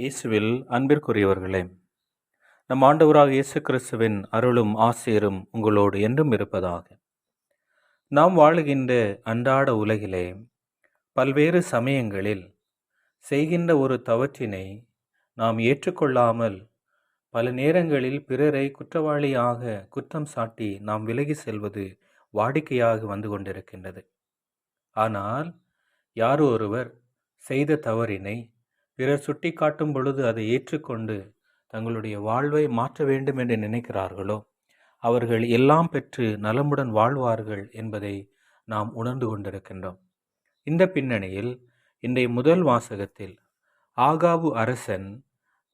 இயேசுவில் அன்பிற்குரியவர்களே, நம் ஆண்டவராக இயேசு கிறிஸ்துவின் அருளும் ஆசீரும் உங்களோடு என்றும் இருப்பதாக. நாம் வாழுகின்ற அன்றாட உலகிலே பல்வேறு சமயங்களில் செய்கின்ற ஒரு தவற்றினை நாம் ஏற்றுக்கொள்ளாமல் பல நேரங்களில் பிறரை குற்றவாளியாக குற்றம் சாட்டி நாம் விலகி செல்வது வாடிக்கையாக வந்து கொண்டிருக்கின்றது. ஆனால் யாரோ ஒருவர் செய்த தவறினை பிறர் சுட்டிக்காட்டும் பொழுது அதை ஏற்றுக்கொண்டு தங்களுடைய வாழ்வை மாற்ற வேண்டும் என்று நினைக்கிறார்களோ அவர்கள் எல்லாம் பெற்று நலமுடன் வாழ்வார்கள் என்பதை நாம் உணர்ந்து கொண்டிருக்கின்றோம். இந்த பின்னணியில் இன்றைய முதல் வாசகத்தில் ஆகாபு அரசன்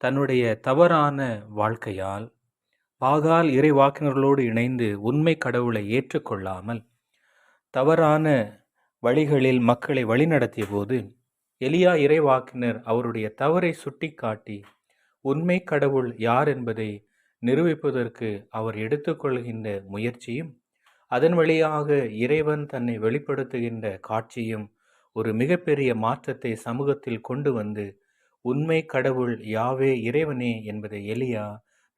தன்னுடைய தவறான வாழ்க்கையால் பாகால் இறைவாக்கினர்களோடு இணைந்து உண்மை கடவுளை ஏற்றுக்கொள்ளாமல் தவறான வழிகளில் மக்களை வழிநடத்திய போது எலியா இறைவாக்கினர் அவருடைய தவறை சுட்டிக்காட்டி உண்மை கடவுள் யார் என்பதை நிரூபிப்பதற்கு அவர் எடுத்துக்கொள்கின்ற முயற்சியும் அதன் வழியாக இறைவன் தன்னை வெளிப்படுத்துகின்ற காட்சியும் ஒரு மிகப்பெரிய மாற்றத்தை சமூகத்தில் கொண்டு வந்து உண்மை கடவுள் யாவே இறைவனே என்பதை எலியா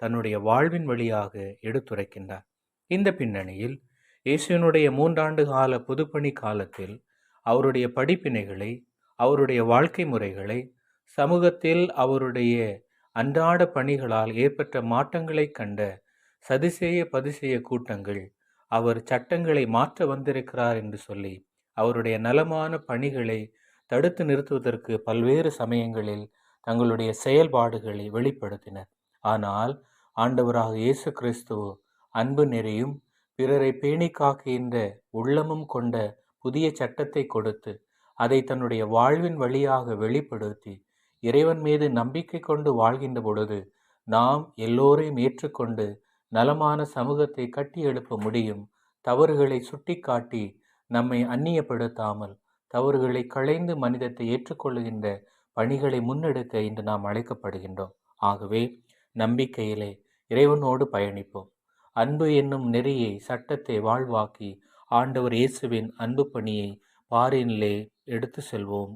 தன்னுடைய வாழ்வின் வழியாக எடுத்துரைக்கின்றார். இந்த பின்னணியில் இயேசுவினுடைய 3 ஆண்டு கால பொதுப்பணி காலத்தில் அவருடைய படிப்பினைகளை, அவருடைய வாழ்க்கை முறைகளை, சமூகத்தில் அவருடைய அன்றாட பணிகளால் ஏற்பட்ட மாற்றங்களை கண்ட சதுசேய பதுசேய கூட்டங்கள் அவர் சட்டங்களை மாற்ற வந்திருக்கிறார் என்று சொல்லி அவருடைய நலமான பணிகளை தடுத்து நிறுத்துவதற்கு பல்வேறு சமயங்களில் தங்களுடைய செயல்பாடுகளை வெளிப்படுத்தினர். ஆனால் ஆண்டவராக இயேசு கிறிஸ்துவோ அன்பு நெறியும் பிறரை பேணி காக்கின்ற உள்ளமும் கொண்ட புதிய சட்டத்தை கொடுத்து அதை தன்னுடைய வாழ்வின் வழியாக வெளிப்படுத்தி இறைவன் மீது நம்பிக்கை கொண்டு வாழ்கின்ற பொழுது நாம் எல்லோரையும் ஏற்றுக்கொண்டு நலமான சமூகத்தை கட்டி எழுப்ப முடியும். தவறுகளை சுட்டிக்காட்டி நம்மை அந்நியப்படுத்தாமல் தவறுகளை களைந்து மனிதத்தை ஏற்றுக்கொள்ளுகின்ற பணிகளை முன்னெடுக்க இன்று நாம் அழைக்கப்படுகின்றோம். ஆகவே நம்பிக்கையிலே இறைவனோடு பயணிப்போம். அன்பு என்னும் நெறியை, சட்டத்தை வாழ்வாக்கி ஆண்டவர் இயேசுவின் அன்பு பணியை பாரினிலே எடுத்து செல்வோம்.